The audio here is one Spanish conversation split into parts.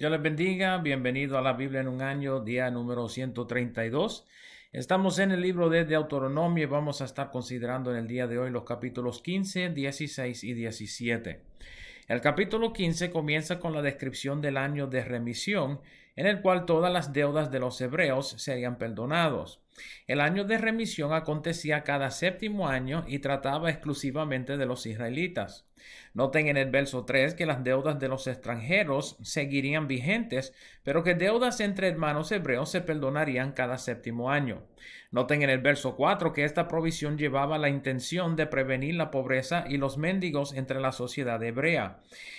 Dios les bendiga, bienvenido a la Biblia en un año, día número 132. Estamos en el libro de Deuteronomio y vamos a estar considerando en el día de hoy los capítulos 15, 16 y 17. El capítulo 15 comienza con la descripción del año de remisión, en el cual todas las deudas de los hebreos serían perdonados. El año de remisión acontecía cada séptimo año y trataba exclusivamente de los israelitas. Noten en el verso 3 que las deudas de los extranjeros seguirían vigentes, pero que deudas entre hermanos hebreos se perdonarían cada séptimo año. Noten en el verso 4 que esta provisión llevaba la intención de prevenir la pobreza y los mendigos entre la sociedad hebrea.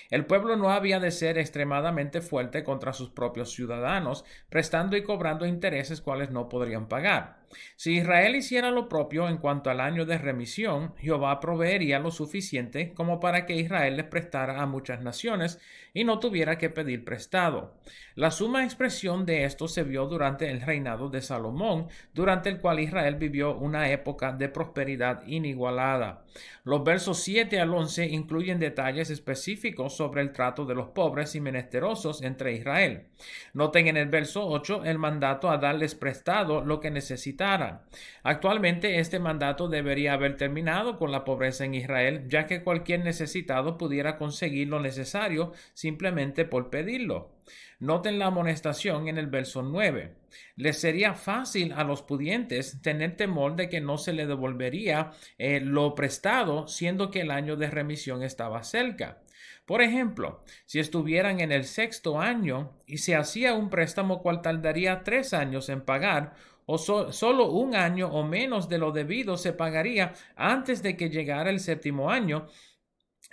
El pueblo no había de ser extremadamente fuerte contra sus propios ciudadanos, prestando y cobrando intereses cuales no podrían pagar. Si Israel hiciera lo propio en cuanto al año de remisión, Jehová proveería lo suficiente como para que Israel les prestara a muchas naciones y no tuviera que pedir prestado. La suma expresión de esto se vio durante el reinado de Salomón, durante el cual Israel vivió una época de prosperidad inigualada. Los versos 7 al 11 incluyen detalles específicos sobre el trato de los pobres y menesterosos entre Israel. Noten en el verso 8 el mandato a darles prestado lo que necesitaran. Actualmente este mandato debería haber terminado con la pobreza en Israel, ya que cualquier necesitado pudiera conseguir lo necesario simplemente por pedirlo. Noten la amonestación en el verso 9. Les sería fácil a los pudientes tener temor de que no se le devolvería lo prestado, siendo que el año de remisión estaba cerca. Por ejemplo, si estuvieran en el sexto año y se hacía un préstamo cual tardaría 3 años en pagar, o solo un año o menos de lo debido se pagaría antes de que llegara el séptimo año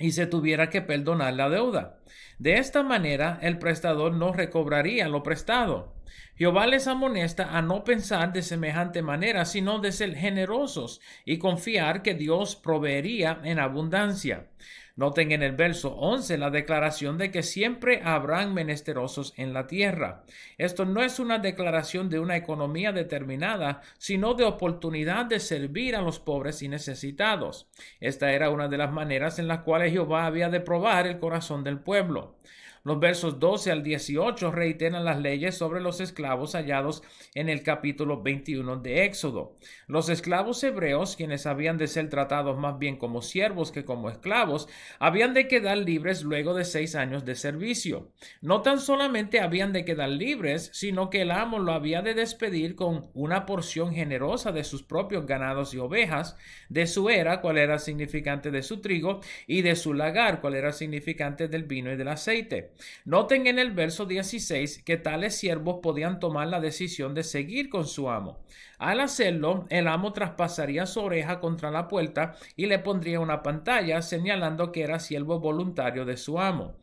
y se tuviera que perdonar la deuda. De esta manera, el prestador no recobraría lo prestado. Jehová les amonesta a no pensar de semejante manera, sino de ser generosos y confiar que Dios proveería en abundancia. Noten en el verso 11 la declaración de que siempre habrán menesterosos en la tierra. Esto no es una declaración de una economía determinada, sino de oportunidad de servir a los pobres y necesitados. Esta era una de las maneras en las cuales Jehová había de probar el corazón del pueblo. Los versos 12 al 18 reiteran las leyes sobre los esclavos hallados en el capítulo 21 de Éxodo. Los esclavos hebreos, quienes habían de ser tratados más bien como siervos que como esclavos, habían de quedar libres luego de 6 años de servicio. No tan solamente habían de quedar libres, sino que el amo lo había de despedir con una porción generosa de sus propios ganados y ovejas, de su era, cual era significante de su trigo, y de su lagar, cual era significante del vino y del aceite. Noten en el verso 16 que tales siervos podían tomar la decisión de seguir con su amo. Al hacerlo, el amo traspasaría su oreja contra la puerta y le pondría una pantalla señalando que era siervo voluntario de su amo.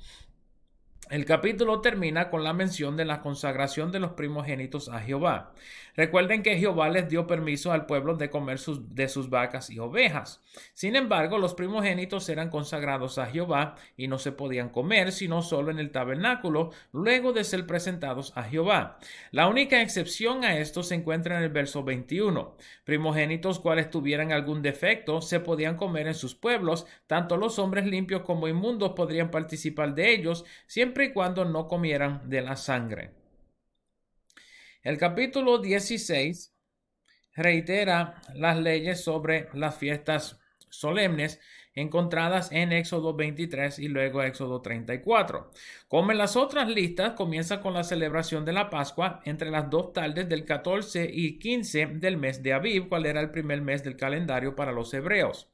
El capítulo termina con la mención de la consagración de los primogénitos a Jehová. Recuerden que Jehová les dio permiso al pueblo de comer de sus vacas y ovejas. Sin embargo, los primogénitos eran consagrados a Jehová y no se podían comer sino solo en el tabernáculo luego de ser presentados a Jehová. La única excepción a esto se encuentra en el verso 21. Primogénitos cuales tuvieran algún defecto se podían comer en sus pueblos, tanto los hombres limpios como inmundos podrían participar de ellos, siempre y cuando no comieran de la sangre. El capítulo 16 reitera las leyes sobre las fiestas solemnes encontradas en Éxodo 23 y luego Éxodo 34. Como en las otras listas, comienza con la celebración de la Pascua entre las 2 tardes del 14 y 15 del mes de Abib, cual era el primer mes del calendario para los hebreos.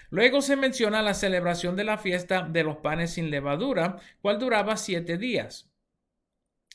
Luego se menciona la celebración de la fiesta de los panes sin levadura, cual duraba 7 días.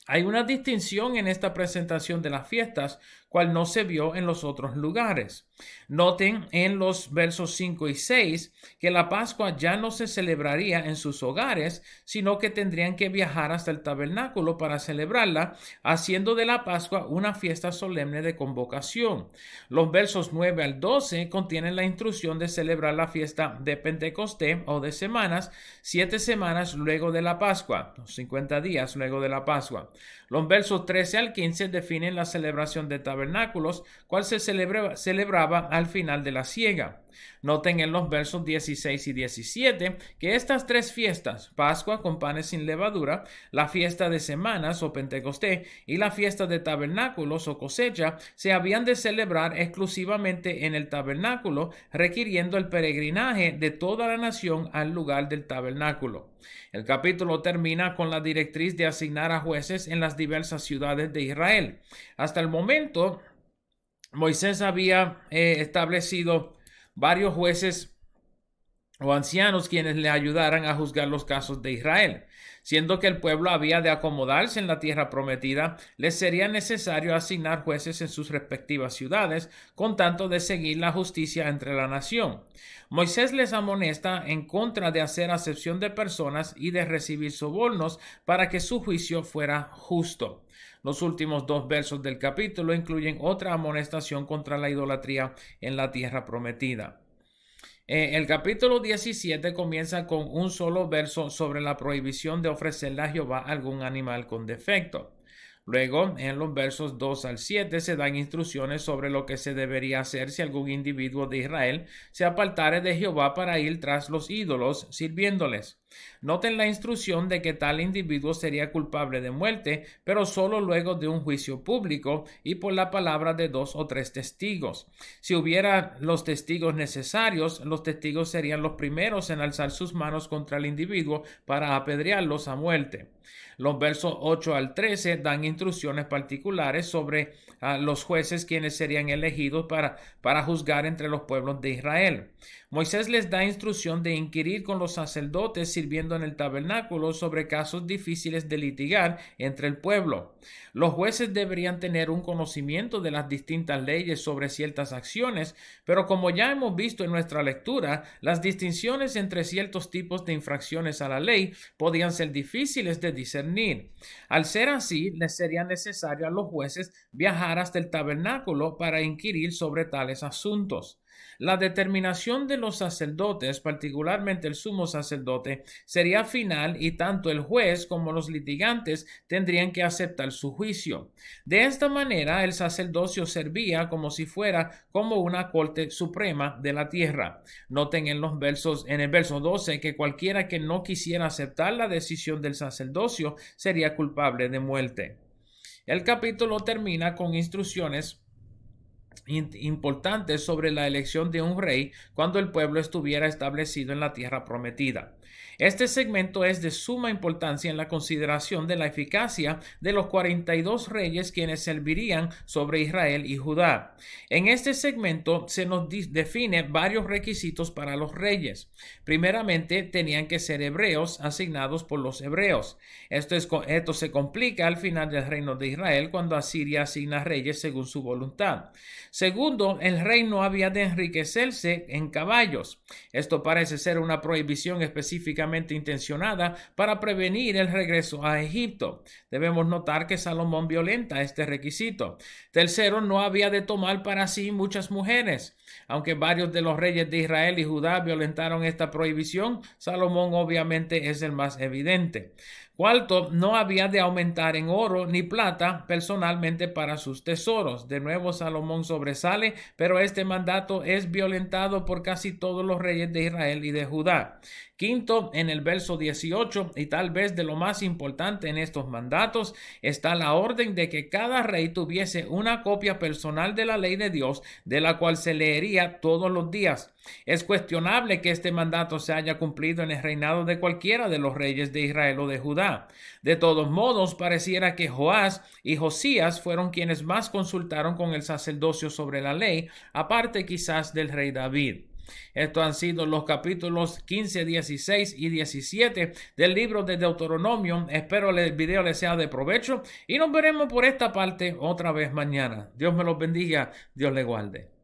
Hay una distinción en esta presentación de las fiestas, cual no se vio en los otros lugares. Noten en los versos 5 y 6 que la Pascua ya no se celebraría en sus hogares, sino que tendrían que viajar hasta el tabernáculo para celebrarla, haciendo de la Pascua una fiesta solemne de convocación. Los versos 9 al 12 contienen la instrucción de celebrar la fiesta de Pentecostés o de semanas, 7 semanas luego de la Pascua, 50 días luego de la Pascua. Los versos 13 al 15 definen la celebración de tabernáculos, cual se celebraba al final de la siega. Noten en los versos 16 y 17 que estas tres fiestas, Pascua con panes sin levadura, la fiesta de semanas o Pentecostés y la fiesta de tabernáculos o cosecha, se habían de celebrar exclusivamente en el tabernáculo, requiriendo el peregrinaje de toda la nación al lugar del tabernáculo. El capítulo termina con la directriz de asignar a jueces en las diversas ciudades de Israel. Hasta el momento, Moisés había establecido varios jueces o ancianos quienes le ayudaran a juzgar los casos de Israel. Siendo que el pueblo había de acomodarse en la tierra prometida, les sería necesario asignar jueces en sus respectivas ciudades, con tanto de seguir la justicia entre la nación. Moisés les amonesta en contra de hacer acepción de personas y de recibir sobornos para que su juicio fuera justo. Los últimos dos versos del capítulo incluyen otra amonestación contra la idolatría en la tierra prometida. El capítulo 17 comienza con un solo verso sobre la prohibición de ofrecerle a Jehová algún animal con defecto. Luego, en los versos 2 al 7 se dan instrucciones sobre lo que se debería hacer si algún individuo de Israel se apartare de Jehová para ir tras los ídolos, sirviéndoles. Noten la instrucción de que tal individuo sería culpable de muerte, pero solo luego de un juicio público y por la palabra de 2 o 3 testigos. Si hubiera los testigos necesarios, los testigos serían los primeros en alzar sus manos contra el individuo para apedrearlos a muerte. Los versos 8 al 13 dan instrucciones particulares sobre los jueces quienes serían elegidos para juzgar entre los pueblos de Israel. Moisés les da instrucción de inquirir con los sacerdotes sirviendo en el tabernáculo sobre casos difíciles de litigar entre el pueblo. Los jueces deberían tener un conocimiento de las distintas leyes sobre ciertas acciones, pero como ya hemos visto en nuestra lectura, las distinciones entre ciertos tipos de infracciones a la ley podían ser difíciles de discernir. Al ser así, les sería necesario a los jueces viajar hasta el tabernáculo para inquirir sobre tales asuntos. La determinación de los sacerdotes, particularmente el sumo sacerdote, sería final y tanto el juez como los litigantes tendrían que aceptar su juicio. De esta manera, el sacerdocio servía como si fuera como una corte suprema de la tierra. Noten en el verso 12 que cualquiera que no quisiera aceptar la decisión del sacerdocio sería culpable de muerte. El capítulo termina con instrucciones importantes sobre la elección de un rey cuando el pueblo estuviera establecido en la tierra prometida. Este segmento es de suma importancia en la consideración de la eficacia de los 42 reyes quienes servirían sobre Israel y Judá. En este segmento se nos define varios requisitos para los reyes. Primeramente, tenían que ser hebreos asignados por los hebreos. Esto se complica al final del reino de Israel cuando Asiria asigna reyes según su voluntad. Segundo, el rey no había de enriquecerse en caballos. Esto parece ser una prohibición específicamente intencionada para prevenir el regreso a Egipto. Debemos notar que Salomón violenta este requisito. Tercero, no había de tomar para sí muchas mujeres. Aunque varios de los reyes de Israel y Judá violentaron esta prohibición, Salomón obviamente es el más evidente. Cuarto, no había de aumentar en oro ni plata personalmente para sus tesoros. De nuevo, Salomón sobresale, pero este mandato es violentado por casi todos los reyes de Israel y de Judá. Quinto, en el verso 18, y tal vez de lo más importante en estos mandatos, está la orden de que cada rey tuviese una copia personal de la ley de Dios, de la cual se leería todos los días. Es cuestionable que este mandato se haya cumplido en el reinado de cualquiera de los reyes de Israel o de Judá. De todos modos, pareciera que Joás y Josías fueron quienes más consultaron con el sacerdocio sobre la ley, aparte quizás del rey David. Estos han sido los capítulos 15, 16 y 17 del libro de Deuteronomio. Espero el video les sea de provecho y nos veremos por esta parte otra vez mañana. Dios me los bendiga, Dios le guarde.